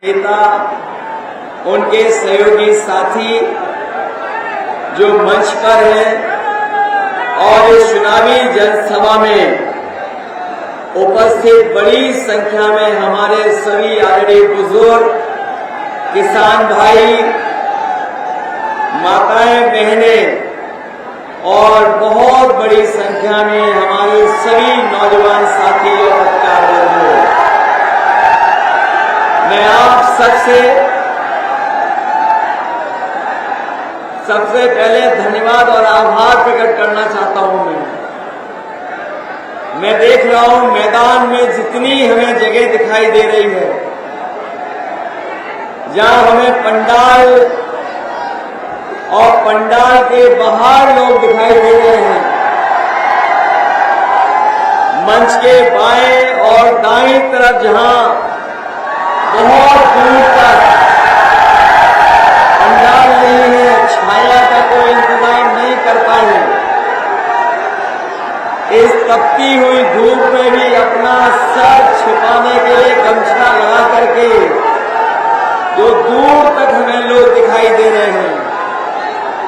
नेता, उनके सहयोगी साथी जो मंच पर हैं और इस चुनावी जनसभा में उपस्थित बड़ी संख्या में हमारे सभी आदरणीय बुजुर्ग, किसान भाई, माताएं, बहनें और बहुत बड़ी संख्या में हमारे सभी नौजवान साथी और पत्रकार बंधु, मैं आप सबसे पहले धन्यवाद और आभार प्रकट करना चाहता हूं। मैं देख रहा हूं मैदान में जितनी हमें जगह दिखाई दे रही है, जहां हमें पंडाल और पंडाल के बाहर लोग दिखाई दे रहे हैं, मंच के बाएं और दाईं तरफ जहां बहुत दूर तक पंडाल नहीं है, छाया का कोई इंतजाम नहीं कर पाए, इस तपती हुई धूप में भी अपना सर छिपाने के लिए गमछा लगा करके जो दूर तक हमें लोग दिखाई दे रहे हैं,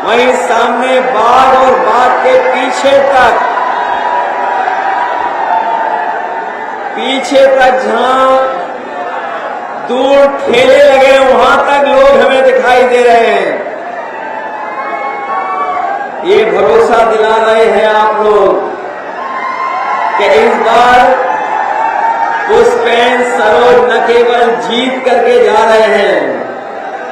वहीं सामने बाग और बाग के पीछे तक जहां दूर ठेले लगे वहां तक लोग हमें दिखाई दे रहे हैं। ये भरोसा दिला रहे हैं आप लोग कि इस बार पुष्पेंद्र सरोज न केवल जीत करके जा रहे हैं,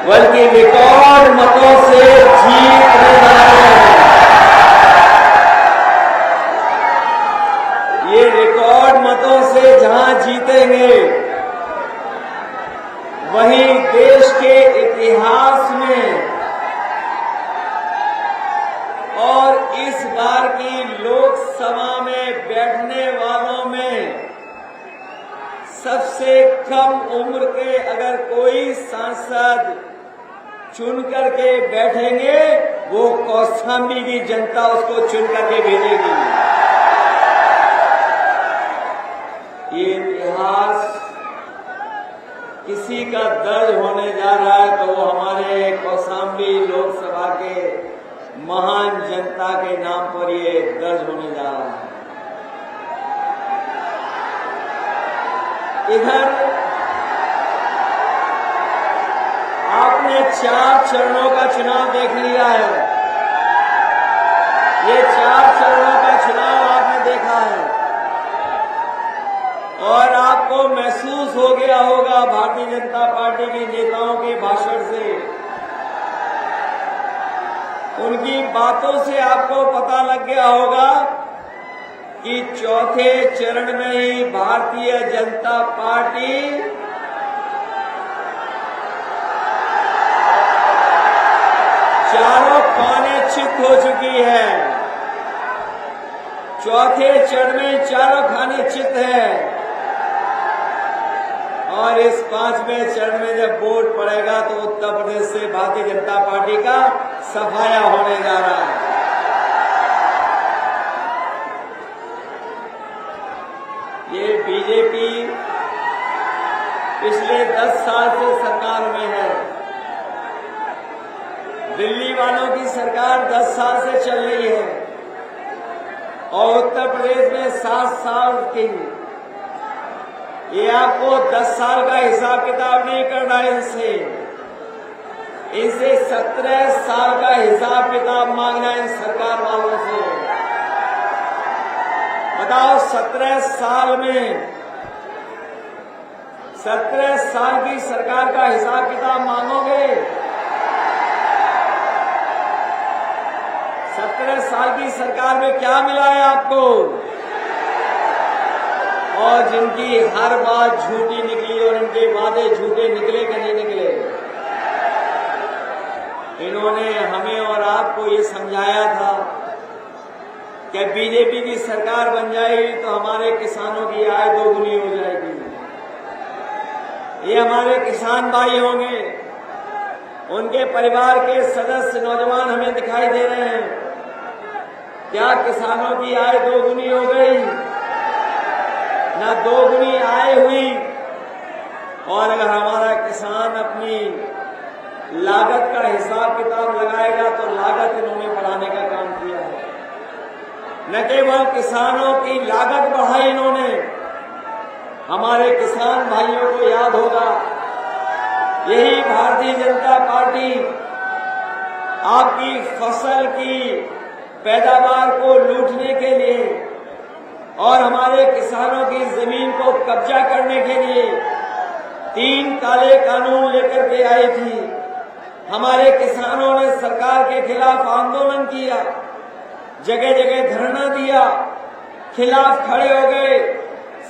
बल्कि रिकॉर्ड मतों से जीतने जा रहे हैं। ये रिकॉर्ड मतों से जहां जीतेंगे, वहीं देश के इतिहास में और इस बार की लोकसभा में बैठने वालों में सबसे कम उम्र के अगर कोई सांसद चुन करके बैठेंगे, वो कौशाम्बी की जनता उसको चुन करके भेजेगी। ये इतिहास किसी का दर्ज होने जा रहा है तो वो हमारे कौशाम्बी लोकसभा के महान जनता के नाम पर ये दर्ज होने जा रहा है। इधर आपने 4 चरणों का चुनाव देख लिया है। ये 4 चरणों का चुनाव आपने देखा है और आपको महसूस हो गया होगा भारतीय जनता पार्टी के नेताओं के भाषण से, उनकी बातों से आपको पता लग गया होगा कि चौथे चरण में ही भारतीय जनता पार्टी चारों खाने चित हो चुकी है। चौथे चरण में चारों खाने चित है और इस 5वें चरण में जब वोट पड़ेगा तो उत्तर प्रदेश से भारतीय जनता पार्टी का सफाया होने जा रहा है। ये बीजेपी पिछले 10 साल से सरकार में है। दिल्ली वालों की सरकार 10 साल से चल रही है और उत्तर प्रदेश में 7 साल की। ये आपको 10 साल का हिसाब किताब नहीं करना है, इनसे 17 साल का हिसाब किताब मांगना है सरकार वालों से। बताओ 17 साल में 17 साल की सरकार का हिसाब किताब मांगोगे? 17 साल की सरकार में क्या मिला है आपको? और जिनकी हर बात झूठी निकली और इनके वादे झूठे निकले कि नहीं निकले, इन्होंने हमें और आपको ये समझाया था कि बीजेपी की सरकार बन जाएगी तो हमारे किसानों की आय दोगुनी हो जाएगी। ये हमारे किसान भाई होंगे, उनके परिवार के सदस्य नौजवान हमें दिखाई दे रहे हैं। क्या किसानों की आय दोगुनी हो गई? ना दोगुनी आय हुई। और अगर हमारा किसान अपनी लागत का हिसाब किताब लगाएगा तो लागत इन्होंने बढ़ाने का काम किया है। न केवल किसानों की लागत बढ़ाई इन्होंने, हमारे किसान भाइयों को याद होगा, यही भारतीय जनता पार्टी आपकी फसल की पैदावार को लूटने के लिए और हमारे किसानों की जमीन को कब्जा करने के लिए 3 काले कानून लेकर के आई थी। हमारे किसानों ने सरकार के खिलाफ आंदोलन किया, जगह जगह धरना दिया, खिलाफ खड़े हो गए।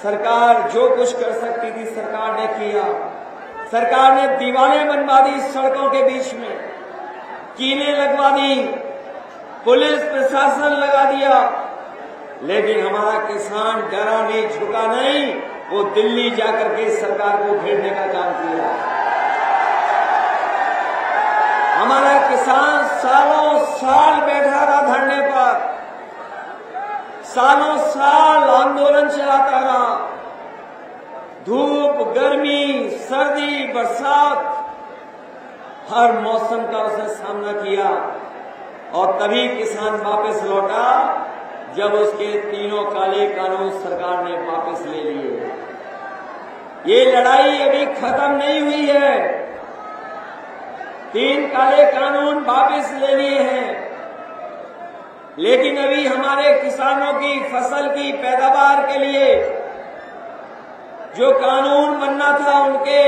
सरकार जो कुछ कर सकती थी सरकार ने किया। सरकार ने दीवारें बनवा दी सड़कों के बीच में, कीलें लगवा दी, पुलिस प्रशासन लगा दिया, लेकिन हमारा किसान डरा नहीं, झुका नहीं। वो दिल्ली जाकर के सरकार को घेरने का काम किया। हमारा किसान सालों साल बैठा रहा धरने पर, सालों साल आंदोलन चलाता रहा, धूप, गर्मी, सर्दी, बरसात, हर मौसम का उसने सामना किया और तभी किसान वापस लौटा जब उसके 3 काले कानून सरकार ने वापस ले लिए। ये लड़ाई अभी खत्म नहीं हुई है। 3 काले कानून वापस ले लिए हैं, लेकिन अभी हमारे किसानों की फसल की पैदावार के लिए जो कानून बनना था, उनके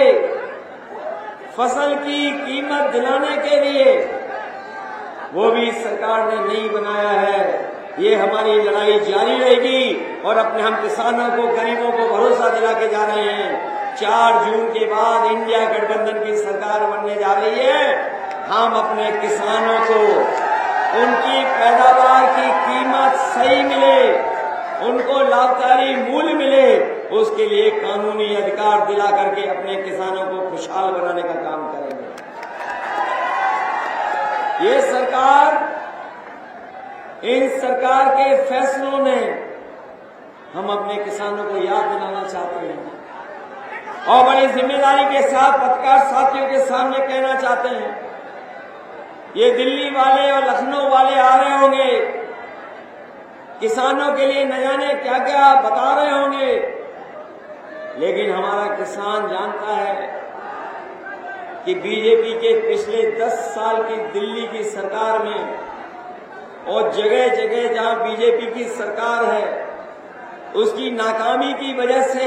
फसल की कीमत दिलाने के लिए, वो भी सरकार ने नहीं बनाया है। ये हमारी लड़ाई जारी रहेगी और अपने हम किसानों को, गरीबों को भरोसा दिला के जा रहे हैं। 4 जून के बाद इंडिया गठबंधन की सरकार बनने जा रही है। हम अपने किसानों को उनकी पैदावार की कीमत सही मिले, उनको लाभकारी मूल्य मिले, उसके लिए कानूनी अधिकार दिला करके अपने किसानों को खुशहाल बनाने का काम करेंगे। ये सरकार, इन सरकार के फैसलों ने हम अपने किसानों को याद दिलाना चाहते हैं और बड़ी जिम्मेदारी के साथ पत्रकार साथियों के सामने कहना चाहते हैं। ये दिल्ली वाले और लखनऊ वाले आ रहे होंगे, किसानों के लिए न जाने क्या क्या बता रहे होंगे, लेकिन हमारा किसान जानता है कि बीजेपी के पिछले 10 साल की दिल्ली की सरकार में और जगह जगह जहां बीजेपी की सरकार है, उसकी नाकामी की वजह से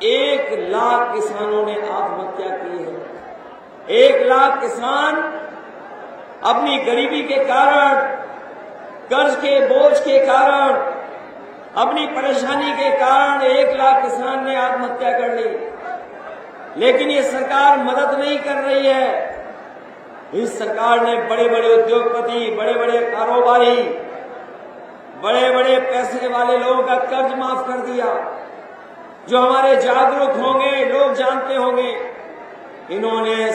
1 लाख किसानों ने आत्महत्या की है। 1 लाख किसान अपनी गरीबी के कारण, कर्ज के बोझ के कारण, अपनी परेशानी के कारण 1 लाख किसान ने आत्महत्या कर ली। लेकिन ये सरकार मदद नहीं कर रही है। इस सरकार ने बड़े बड़े उद्योगपति, बड़े बड़े कारोबारी, बड़े बड़े पैसे वाले लोगों का कर्ज माफ कर दिया। जो हमारे जागरूक होंगे, लोग जानते होंगे, इन्होंने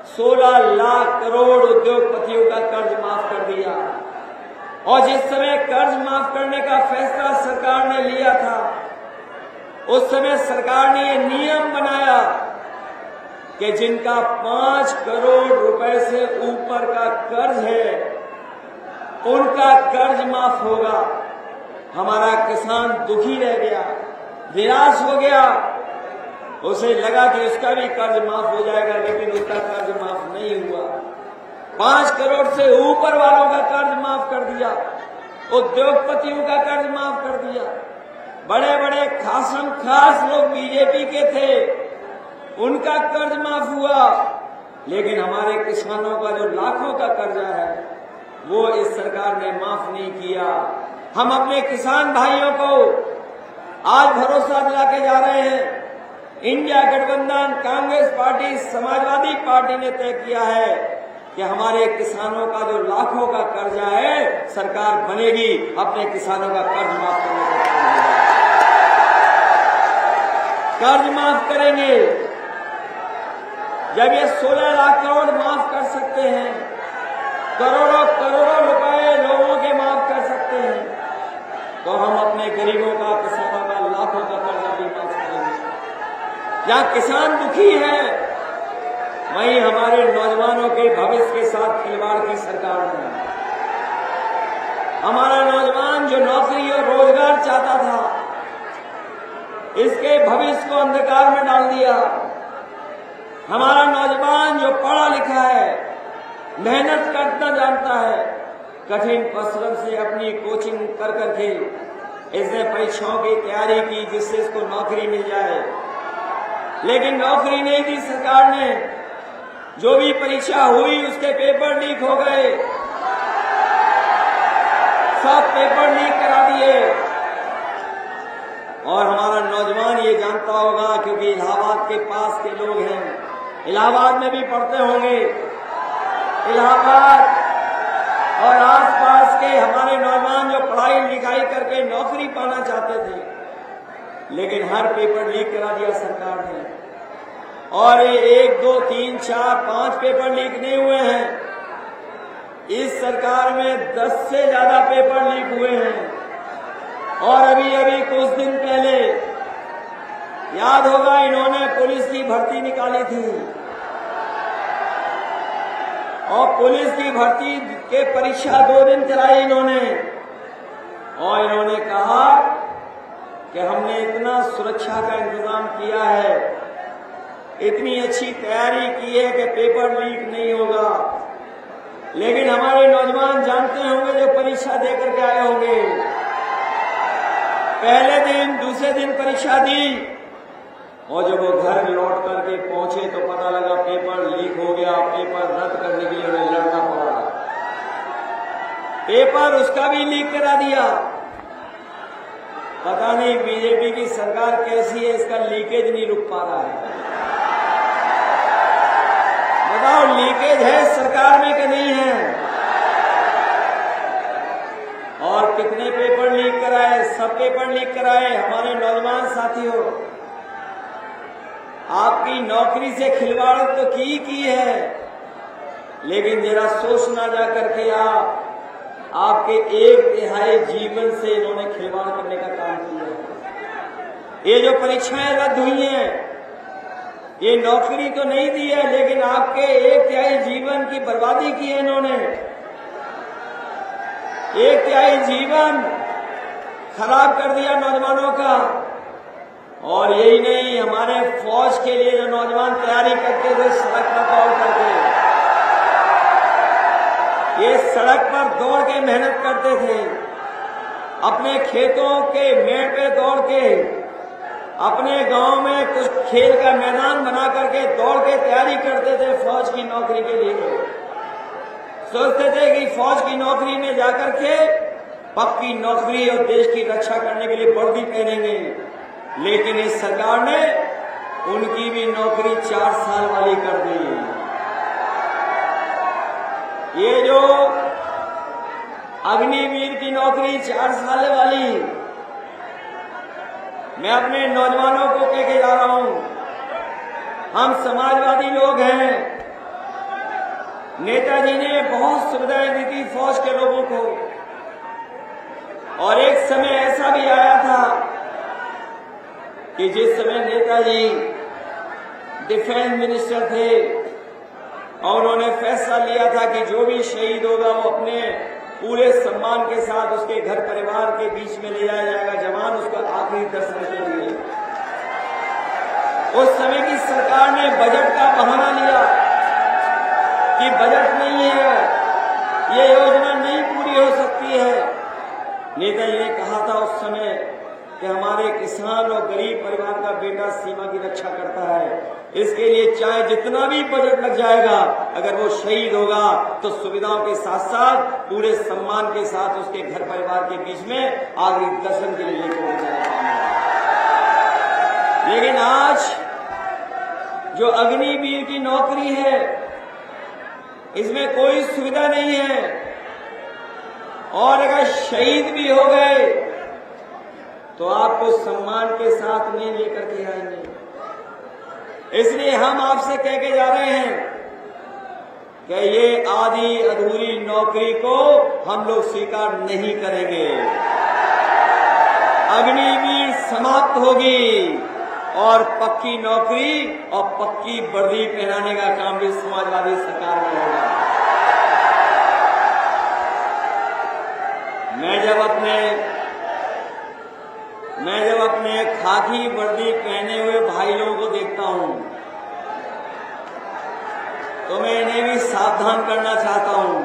16 लाख करोड़ उद्योगपतियों का कर्ज माफ कर दिया। और जिस समय कर्ज माफ करने का फैसला सरकार ने लिया था, उस समय सरकार ने ये नियम बनाया कि जिनका 5 करोड़ रुपए से ऊपर का कर्ज है, उनका कर्ज माफ होगा। हमारा किसान दुखी रह गया, निराश हो गया। उसे लगा कि उसका भी कर्ज माफ हो जाएगा, लेकिन उसका कर्ज माफ नहीं हुआ। 5 करोड़ से ऊपर वालों का कर्ज माफ कर दिया, उद्योगपतियों का कर्ज माफ कर दिया। बड़े बड़े खासम खास लोग बीजेपी के थे, उनका कर्ज माफ हुआ, लेकिन हमारे किसानों का जो लाखों का कर्जा है, वो इस सरकार ने माफ नहीं किया। हम अपने किसान भाइयों को आज भरोसा दिला के जा रहे हैं। इंडिया गठबंधन, कांग्रेस पार्टी, समाजवादी पार्टी ने तय किया है कि हमारे किसानों का जो लाखों का कर्जा है, सरकार बनेगी अपने किसानों का कर्ज माफ करने का। कर्ज माफ करेंगे। जब ये 16 लाख करोड़ माफ कर सकते हैं, करोड़ों करोड़ों रुपए लोगों के माफ कर सकते हैं, तो हम अपने गरीबों का, किसानों का लाखों का कर्जा भी माफ करेंगे। जहां किसान दुखी है, भविष्य के साथ खिलवाड़ की सरकार ने। हमारा नौजवान जो नौकरी और रोजगार चाहता था, इसके भविष्य को अंधकार में डाल दिया। हमारा नौजवान जो पढ़ा लिखा है, मेहनत करना जानता है, कठिन परिश्रम से अपनी कोचिंग कर करके इसने परीक्षाओं की तैयारी की जिससे इसको नौकरी मिल जाए, लेकिन नौकरी नहीं दी सरकार ने। जो भी परीक्षा हुई उसके पेपर लीक हो गए, सब पेपर लीक करा दिए। और हमारा नौजवान ये जानता होगा, क्योंकि इलाहाबाद के पास के लोग हैं, इलाहाबाद में भी पढ़ते होंगे। इलाहाबाद और आसपास के हमारे नौजवान जो पढ़ाई लिखाई करके नौकरी पाना चाहते थे, लेकिन हर पेपर लीक करा दिया सरकार ने। और ये 1, 2, 3, 4, 5 पेपर लीक नहीं हुए हैं, इस सरकार में 10 से ज्यादा पेपर लीक हुए हैं। और अभी अभी कुछ दिन पहले याद होगा, इन्होंने पुलिस की भर्ती निकाली थी और पुलिस की भर्ती के परीक्षा 2 दिन चलाई इन्होंने। और इन्होंने कहा कि हमने इतना सुरक्षा का इंतजाम किया है, इतनी अच्छी तैयारी की है कि पेपर लीक नहीं होगा। लेकिन हमारे नौजवान जानते होंगे जो परीक्षा देकर के आए होंगे, पहले दिन दूसरे दिन परीक्षा दी और जब वो घर लौट करके पहुंचे तो पता लगा पेपर लीक हो गया। पेपर रद्द करने के लिए उन्हें लड़ना पड़ा, पेपर उसका भी लीक करा दिया। पता नहीं बीजेपी की सरकार कैसी है, इसका लीकेज नहीं रुक पा रहा है। बताओ, लीकेज है सरकार में कि नहीं है? और कितने पेपर लीक कराए? सब पेपर लीक कराए। हमारे नौजवान साथियों, आपकी नौकरी से खिलवाड़ तो की है, लेकिन जरा सोचना जा करके आपके 1/3 जीवन से इन्होंने खिलवाड़ करने का काम किया। ये जो परीक्षाएं रद्द हुई हैं, ये नौकरी तो नहीं दी है, लेकिन आपके 1/3 जीवन की बर्बादी की है इन्होंने। 1/3 जीवन खराब कर दिया नौजवानों का। और यही नहीं, हमारे फौज के लिए जो नौजवान तैयारी करते थे सड़क पर दौड़ करके, ये सड़क पर दौड़ के मेहनत करते थे, अपने खेतों के मेड़ पे दौड़ के, अपने गांव में कुछ खेल का मैदान बना करके दौड़ के तैयारी करते थे फौज की नौकरी के लिए। सोचते थे कि फौज की नौकरी में जाकर के पक्की नौकरी और देश की रक्षा करने के लिए वर्दी पहनेंगे। लेकिन इस सरकार ने उनकी भी नौकरी 4 साल वाली कर दी। ये जो अग्निवीर की नौकरी 4 साल वाली, मैं अपने नौजवानों को कह के जा रहा हूं, हम समाजवादी लोग हैं। नेताजी ने बहुत सुविधाएं दी थी फौज के लोगों को, और एक समय ऐसा भी आया था कि जिस समय नेताजी डिफेंस मिनिस्टर थे और उन्होंने फैसला लिया था कि जो भी शहीद होगा वो अपने पूरे सम्मान के साथ उसके घर परिवार के बीच में ले जाया जाएगा, जवान उसका आखिरी दर्शन के लिए। उस समय की सरकार ने बजट का बहाना लिया कि बजट नहीं है, ये योजना नहीं पूरी हो सकती है। नेताजी ने कहा था उस समय कि हमारे किसान और गरीब परिवार का बेटा सीमा की रक्षा करता है, इसके लिए चाहे जितना भी बजट लग जाएगा, अगर वो शहीद होगा तो सुविधाओं के साथ साथ पूरे सम्मान के साथ उसके घर परिवार के बीच में आखिरी दर्शन के लिए लेकर जाएगा। लेकिन आज जो अग्निवीर की नौकरी है, इसमें कोई सुविधा नहीं है, और अगर शहीद भी हो गए तो आपको सम्मान के साथ नहीं लेकर के आएंगे। इसलिए हम आपसे कह के जा रहे हैं कि ये आधी अधूरी नौकरी को हम लोग स्वीकार नहीं करेंगे। अग्निवीर समाप्त होगी और पक्की नौकरी और पक्की वर्दी पहनाने का काम भी समाजवादी सरकार में होगा। मैं जब अपने खाकी वर्दी पहने हुए भाई लोगों को देखता हूं तो मैं इन्हें भी सावधान करना चाहता हूं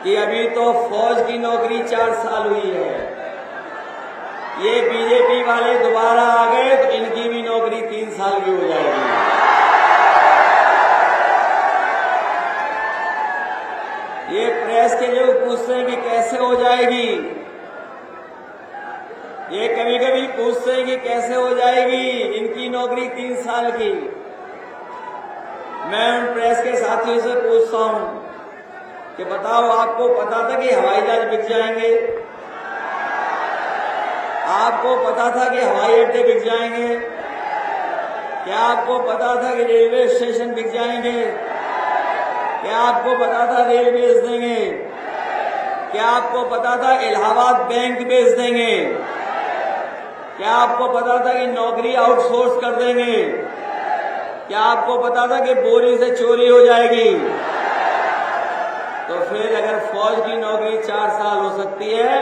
कि अभी तो फौज की नौकरी 4 साल हुई है। ये बीजेपी वाले दोबारा आ गए तो इनकी भी नौकरी 3 साल की हो जाएगी। ये प्रेस के लोग पूछते हैं कि कैसे हो जाएगी, ये कभी कभी पूछते हैं कि कैसे हो जाएगी इनकी नौकरी 3 साल की। मैं उन प्रेस के साथियों से पूछता हूं कि बताओ, आपको पता था कि हवाई जहाज बिक जाएंगे? आपको पता था कि हवाई अड्डे बिक जाएंगे? क्या आपको पता था कि रेलवे स्टेशन बिक जाएंगे? क्या आपको पता था रेल बेच देंगे? क्या आपको पता था इलाहाबाद बैंक बेच देंगे? क्या आपको पता था कि नौकरी आउटसोर्स कर देंगे? क्या आपको पता था कि बोरी से चोरी हो जाएगी? तो फिर अगर फौज की नौकरी 4 साल हो सकती है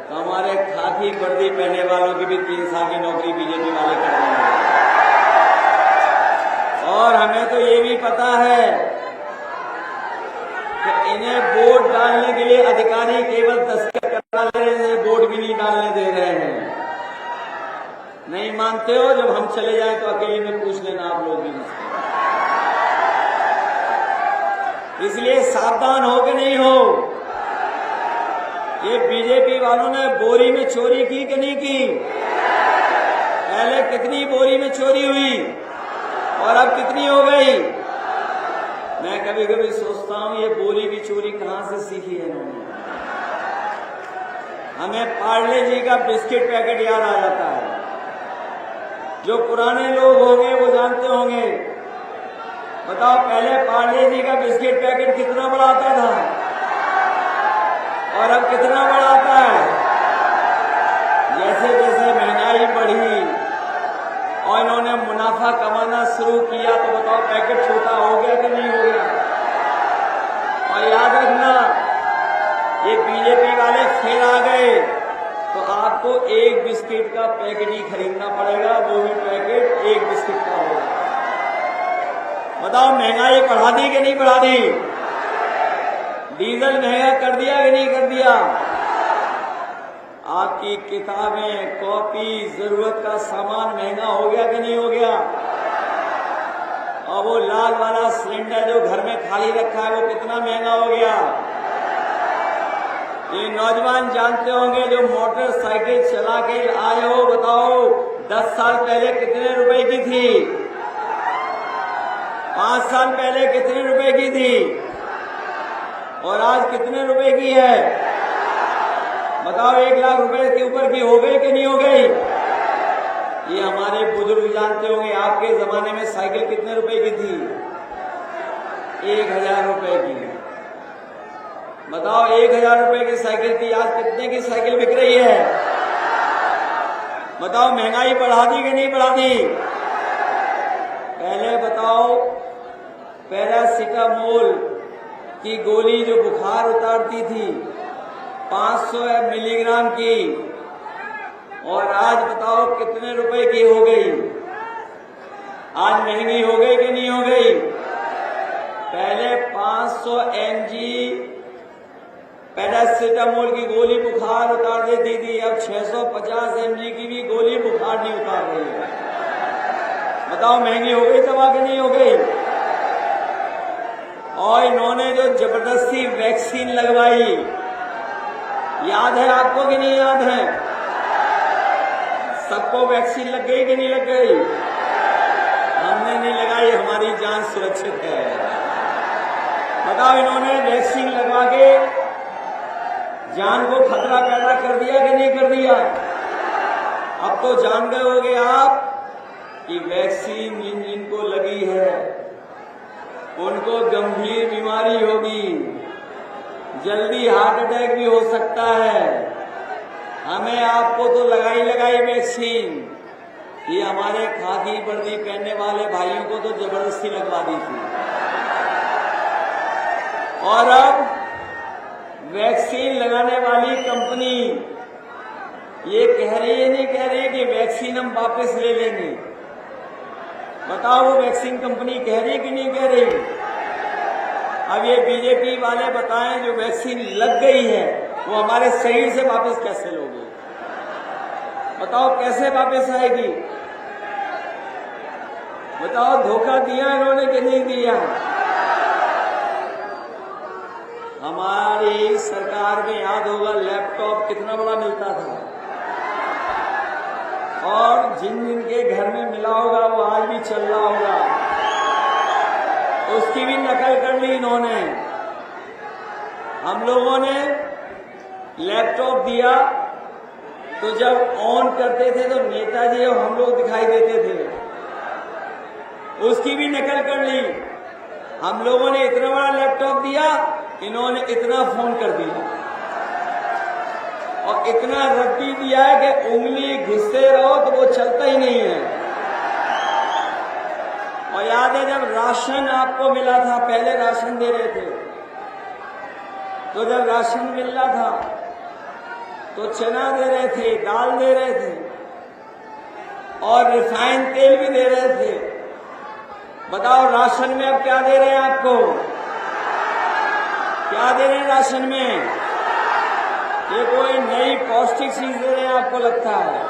तो हमारे खाकी वर्दी पहनने वालों की भी 3 साल की नौकरी बीजेपी वाले कर देंगे। और हमें तो ये भी पता है कि इन्हें वोट डालने के लिए अधिकारी केवल दस्तखत करा ले रहे हैं, वोट भी नहीं डालने दे रहे हैं। नहीं मानते हो? जब हम चले जाएं तो अकेले में पूछ लेना आप लोग भी। इसलिए सावधान हो कि नहीं हो? ये बीजेपी वालों ने बोरी में चोरी की कि नहीं की? पहले कितनी बोरी में चोरी हुई और अब कितनी हो गई? मैं कभी कभी सोचता हूं ये बोरी की चोरी कहां से सीखी है इन्होंने। हमें पार्ले जी का बिस्किट पैकेट याद आ जाता है। जो पुराने लोग होंगे वो जानते होंगे। बताओ, पहले पार्ले जी का बिस्किट पैकेट कितना बड़ा आता था और अब कितना बड़ा आता है? जैसे जैसे महंगाई बढ़ी और इन्होंने मुनाफा कमाना शुरू किया तो बताओ पैकेट छोटा हो गया कि नहीं हो गया? और याद रखना, ये बीजेपी वाले फिर आ गए तो आपको एक बिस्किट का पैकेट ही खरीदना पड़ेगा, वो भी पैकेट एक बिस्किट का होगा। बताओ, महंगाई बढ़ा दी कि नहीं बढ़ा दी? डीजल महंगा कर दिया कि नहीं कर दिया? आपकी किताबें, कॉपी, जरूरत का सामान महंगा हो गया कि नहीं हो गया? और वो लाल वाला सिलेंडर जो घर में खाली रखा है वो कितना महंगा हो गया? ये नौजवान जानते होंगे जो मोटरसाइकिल चला के आए हो, बताओ 10 साल पहले कितने रुपए की थी? 5 साल पहले कितने रुपए की थी और आज कितने रुपए की है? बताओ, 1 लाख रुपए के ऊपर की हो गई कि नहीं हो गई? ये हमारे बुजुर्ग जानते होंगे। आपके जमाने में साइकिल कितने रुपए की थी? 1000 रुपए की। बताओ, 1000 रुपए की साइकिल थी, आज कितने की साइकिल बिक रही है? बताओ, महंगाई बढ़ा दी कि नहीं बढ़ा दी? पहले बताओ, पैरासिटामोल की गोली जो बुखार उतारती थी 500 मिलीग्राम की, और आज बताओ कितने रुपए की हो गई? आज महंगी हो गई कि नहीं हो गई? पहले 500 mg पैरासिटामोल की गोली बुखार उतार देती थी, अब 650 mg की भी गोली बुखार नहीं उतार रही है। बताओ, महंगी हो गई दवा कि नहीं हो गई? और इन्होंने जो जबरदस्ती वैक्सीन लगवाई, याद है आपको कि नहीं याद है? सबको वैक्सीन लग गई कि नहीं लग गई? हमने नहीं लगाई, हमारी जान सुरक्षित है। बताओ, इन्होंने वैक्सीन लगवा के जान को खतरा पैदा कर दिया कि नहीं कर दिया? अब तो जान गए होंगे आप कि वैक्सीन जिन जिनको लगी है उनको गंभीर बीमारी होगी, जल्दी हार्ट अटैक भी हो सकता है। हमें आपको तो लगाई वैक्सीन, ये हमारे खाकी वर्दी पहनने वाले भाइयों को तो जबरदस्ती लगवा दी थी। और अब वैक्सीन लगाने वाली कंपनी ये कह रही है, नहीं कह रही कि वैक्सीन हम वापस ले लेंगे। बताओ वो वैक्सीन कंपनी कह रही कि नहीं कह रही? अब ये बीजेपी वाले बताएं जो वैक्सीन लग गई है वो हमारे शरीर से वापस कैसे लोगे? बताओ कैसे वापस आएगी? बताओ धोखा दिया इन्होंने कि नहीं दिया? हमारी सरकार में याद होगा लैपटॉप कितना बड़ा मिलता था, और जिन जिन के घर में मिला होगा वो आज भी चल रहा होगा, उसकी भी नकल कर ली इन्होंने। हम लोगों ने लैपटॉप दिया तो जब ऑन करते थे तो नेताजी और हम लोग दिखाई देते थे, उसकी भी नकल कर ली। हम लोगों ने इतना बड़ा लैपटॉप दिया, इन्होंने इतना फोन कर दिया और इतना रद्दी दिया है कि उंगली घिसते रहो तो वो चलता ही नहीं है। और याद है जब राशन आपको मिला था, पहले राशन दे रहे थे, तो जब राशन मिल रहा था तो चना दे रहे थे, दाल दे रहे थे और रिफाइंड तेल भी दे रहे थे। बताओ राशन में अब क्या दे रहे हैं आपको? क्या दे रहे हैं राशन में? ये कोई नई पौष्टिक चीज दे रहे हैं आपको लगता है?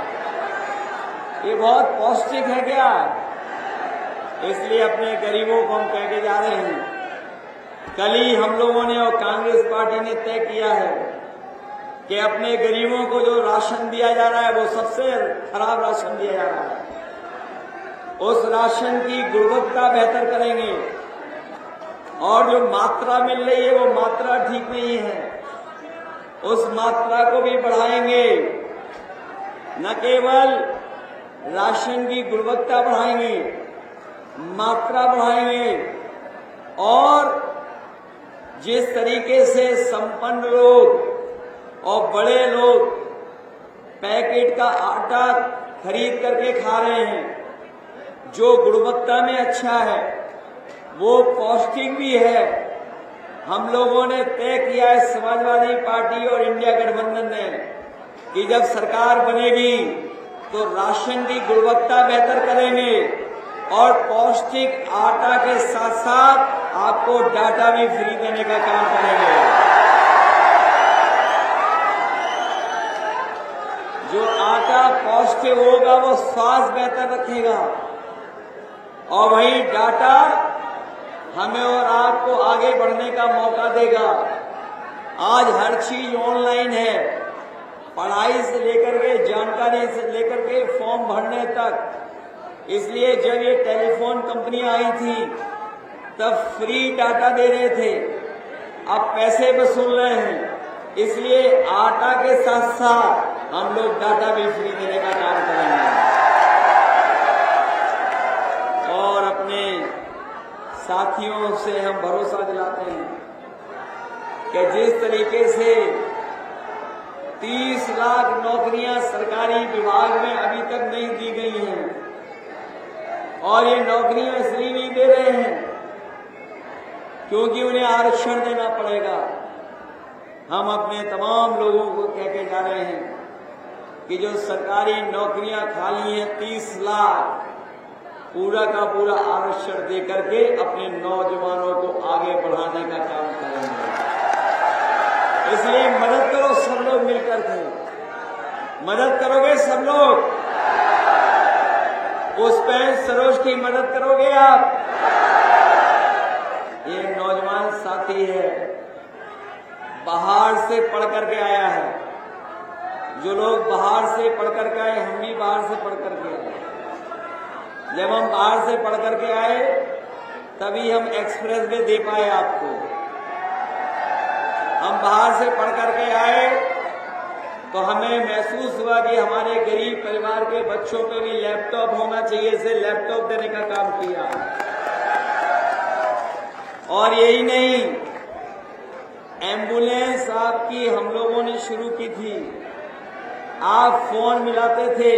ये बहुत पौष्टिक है क्या? इसलिए अपने गरीबों को हम कह के जा रहे हैं। कल ही हम लोगों ने और कांग्रेस पार्टी ने तय किया है कि अपने गरीबों को जो राशन दिया जा रहा है वो सबसे खराब राशन दिया जा रहा है। उस राशन की गुणवत्ता बेहतर करेंगे और जो मात्रा मिल रही है वो मात्रा ठीक नहीं है, उस मात्रा को भी बढ़ाएंगे। न केवल राशन की गुणवत्ता बढ़ाएंगे, मात्रा बढ़ाएंगे और जिस तरीके से संपन्न लोग और बड़े लोग पैकेट का आटा खरीद करके खा रहे हैं, जो गुणवत्ता में अच्छा है, वो पौष्टिक भी है। हम लोगों ने तय किया है, समाजवादी पार्टी और इंडिया गठबंधन ने, कि जब सरकार बनेगी तो राशन की गुणवत्ता बेहतर करेंगे और पौष्टिक आटा के साथ साथ आपको डाटा भी फ्री देने का काम करेंगे। जो आटा पौष्टिक होगा वो स्वास्थ्य बेहतर रखेगा और वही डाटा हमें और आपको आगे बढ़ने का मौका देगा। आज हर चीज ऑनलाइन है, पढ़ाई से लेकर के जानकारी से लेकर के फॉर्म भरने तक। इसलिए जब ये टेलीफोन कंपनी आई थी तब फ्री डाटा दे रहे थे, अब पैसे वसूल रहे हैं। इसलिए आटा के साथ साथ हम लोग डाटा भी फ्री देने का काम करेंगे और अपने साथियों से हम भरोसा दिलाते हैं कि जिस तरीके से 30 लाख नौकरियां सरकारी विभाग में अभी तक नहीं दी गई हैं और ये नौकरियां इसलिए नहीं दे रहे हैं क्योंकि उन्हें आरक्षण देना पड़ेगा। हम अपने तमाम लोगों को कह के जा रहे हैं कि जो सरकारी नौकरियां खाली हैं 30 लाख, पूरा का पूरा आरक्षण दे करके अपने नौजवानों को आगे बढ़ाने का काम करेंगे। इसलिए मदद करो सब लोग मिलकर के, मदद करोगे सब लोग? पुष्पेंद्र सरोज की मदद करोगे आप? ये नौजवान साथी है, बाहर से पढ़ करके आया है। जो लोग बाहर से पढ़ करके आए, हम भी बाहर से पढ़ करके आए। जब हम बाहर से पढ़ करके आए तभी हम एक्सप्रेस वे दे पाए आपको। हम बाहर से पढ़ करके आए तो हमें महसूस हुआ कि हमारे गरीब परिवार के बच्चों पे भी लैपटॉप होना चाहिए, इसे लैपटॉप देने का काम किया। और यही नहीं, एम्बुलेंस आपकी हम लोगों ने शुरू की थी। आप फोन मिलाते थे,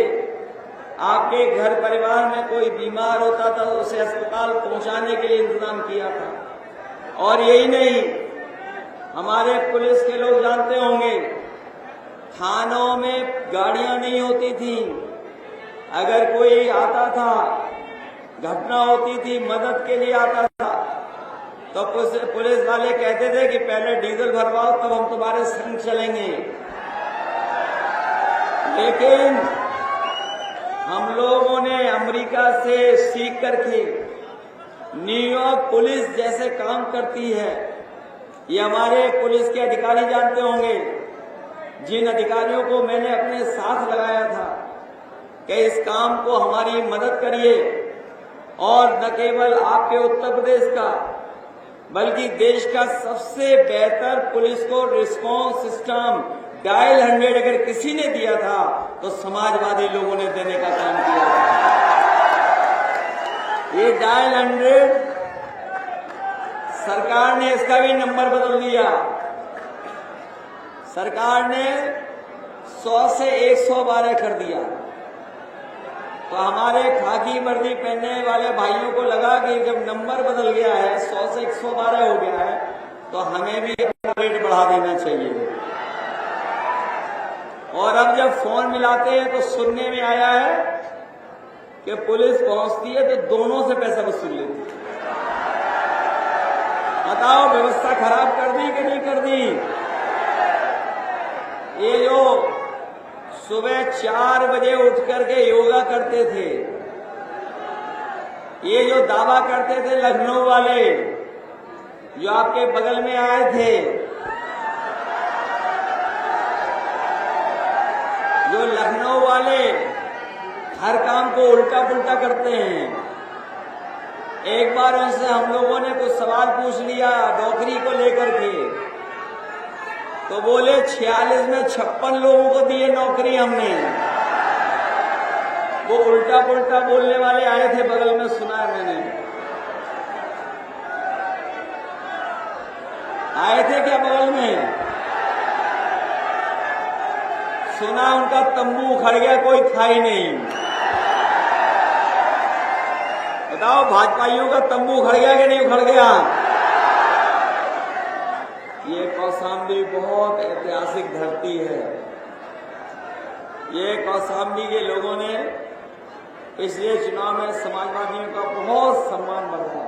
आपके घर परिवार में कोई बीमार होता था तो उसे अस्पताल पहुंचाने के लिए इंतजाम किया था। और यही नहीं, हमारे पुलिस के लोग जानते होंगे, थानों में गाड़ियां नहीं होती थी। अगर कोई आता था, घटना होती थी, मदद के लिए आता था, तो पुलिस वाले कहते थे कि पहले डीजल भरवाओ तब हम तुम्हारे संग चलेंगे। लेकिन हम लोगों ने अमेरिका से सीख करके न्यूयॉर्क पुलिस जैसे काम करती है, ये हमारे पुलिस के अधिकारी जानते होंगे, जिन अधिकारियों को मैंने अपने साथ लगाया था कि इस काम को हमारी मदद करिए, और न केवल आपके उत्तर प्रदेश का बल्कि देश का सबसे बेहतर पुलिस को रिस्पांस सिस्टम डायल 100 अगर किसी ने दिया था तो समाजवादी लोगों ने देने का काम किया था। ये डायल 100 सरकार ने इसका भी नंबर बदल दिया। सरकार ने 100 से 112 कर दिया। तो हमारे खाकी वर्दी पहनने वाले भाइयों को लगा कि जब नंबर बदल गया है, 100 से 112 हो गया है, तो हमें भी अपना रेट बढ़ा देना चाहिए। और अब जब फोन मिलाते हैं तो सुनने में आया है कि पुलिस पहुंचती है तो दोनों से पैसा वसूल लेती है। बताओ, व्यवस्था खराब कर दी कि नहीं कर दी? ये जो सुबह 4 बजे उठ करके योगा करते थे, ये जो दावा करते थे लखनऊ वाले जो आपके बगल में आए थे, जो लखनऊ वाले हर काम को उल्टा पुल्टा करते हैं। एक बार उनसे हम लोगों ने कुछ सवाल पूछ लिया नौकरी को लेकर के, तो बोले 46 में 56 लोगों को दिए नौकरी हमने। वो उल्टा पुल्टा बोलने वाले आए थे बगल में, सुना है मैंने। आए थे क्या बगल में? सुना उनका तंबू उखड़ गया, कोई था ही नहीं। बताओ, भाजपाइयों का तंबू उखड़ गया कि नहीं उखड़ गया? ये कौशाम्बी बहुत ऐतिहासिक धरती है। ये कौशाम्बी के लोगों ने पिछले चुनाव में समाजवादियों का बहुत सम्मान बढ़ाया।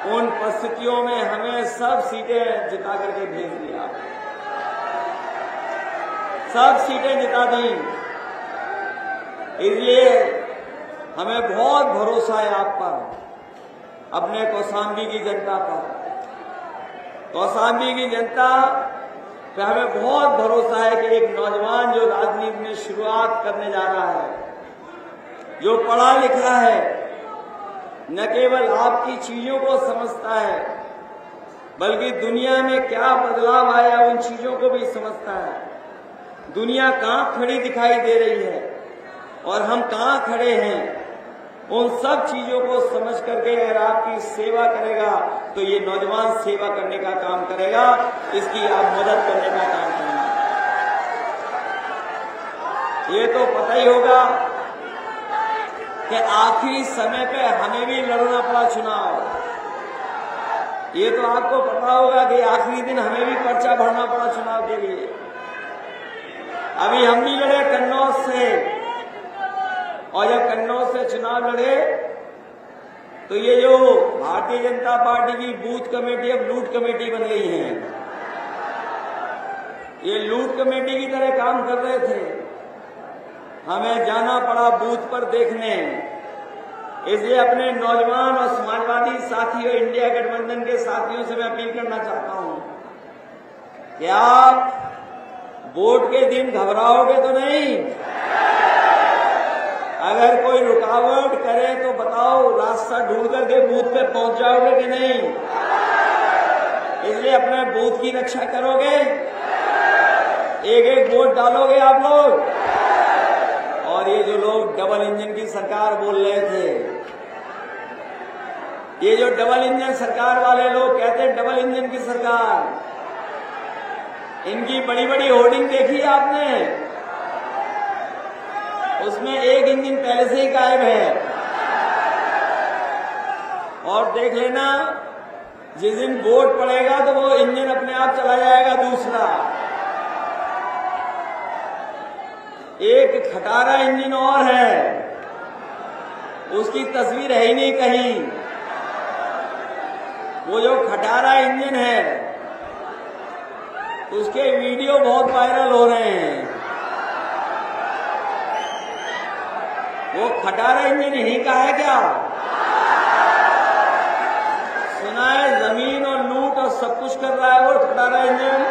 उन परिस्थितियों में हमें सब सीटें जिता करके भेज दिया, सब सीटें जिता दी। इसलिए हमें बहुत भरोसा है आप पर, अपने कौशाम्बी की जनता पर। कौशाम्बी की जनता पे हमें बहुत भरोसा है कि एक नौजवान जो राजनीति में शुरुआत करने जा रहा है, जो पढ़ा लिखा है, न केवल आपकी चीजों को समझता है बल्कि दुनिया में क्या बदलाव आया उन चीजों को भी समझता है। दुनिया कहां खड़ी दिखाई दे रही है और हम कहां खड़े हैं, उन सब चीजों को समझ करके अगर आपकी सेवा करेगा तो ये नौजवान सेवा करने का काम करेगा, इसकी आप मदद करने का काम करेंगे। ये तो पता ही होगा कि आखिरी समय पे हमें भी लड़ना पड़ा चुनाव। ये तो आपको पता होगा कि आखिरी दिन हमें भी पर्चा भरना पड़ा चुनाव के लिए। अभी हम भी लड़े कन्नौज से, और जब कन्नौज से चुनाव लड़े तो ये जो भारतीय जनता पार्टी की बूथ कमेटी अब लूट कमेटी बन गई है। ये लूट कमेटी की तरह काम कर रहे थे। हमें जाना पड़ा बूथ पर देखने। इसलिए अपने नौजवान और समाजवादी साथियों, इंडिया गठबंधन के साथियों से मैं अपील करना चाहता हूं कि आप वोट के दिन घबराओगे तो नहीं। अगर कोई रुकावट करे तो बताओ, रास्ता ढूंढ करके बूथ पे पहुंच जाओगे कि नहीं? इसलिए अपने बूथ की रक्षा करोगे, एक एक वोट डालोगे आप लोग। और ये जो लोग डबल इंजन की सरकार बोल रहे थे, ये जो डबल इंजन सरकार वाले लोग कहते हैं डबल इंजन की सरकार, इनकी बड़ी बड़ी होर्डिंग देखी है आपने? उसमें एक इंजन पहले से ही गायब है। और देख लेना जिस दिन वोट पड़ेगा तो वो इंजन अपने आप चला जाएगा दूसरा। एक खटारा इंजन और है, उसकी तस्वीर है ही नहीं कहीं। वो जो खटारा इंजन है उसके वीडियो बहुत वायरल हो रहे हैं। वो खटारा इंजन यहीं का है क्या? सुना है जमीन और लूट और सब कुछ कर रहा है वो खटारा इंजन।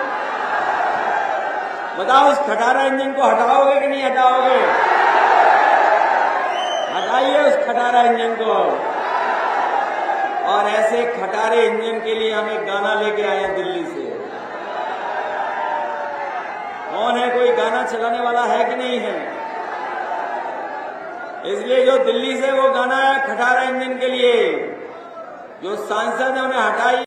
बताओ इस खटारा इंजन को हटाओगे कि नहीं हटाओगे? हटाइए उस खटारा इंजन को। और ऐसे खटारे इंजन के लिए हम एक गाना लेके आए हैं दिल्ली से। कौन है? कोई गाना चलाने वाला है कि नहीं है? इसलिए जो दिल्ली से वो गाना है खटारा इंजन के लिए, जो सांसद ने उन्हें हटाई।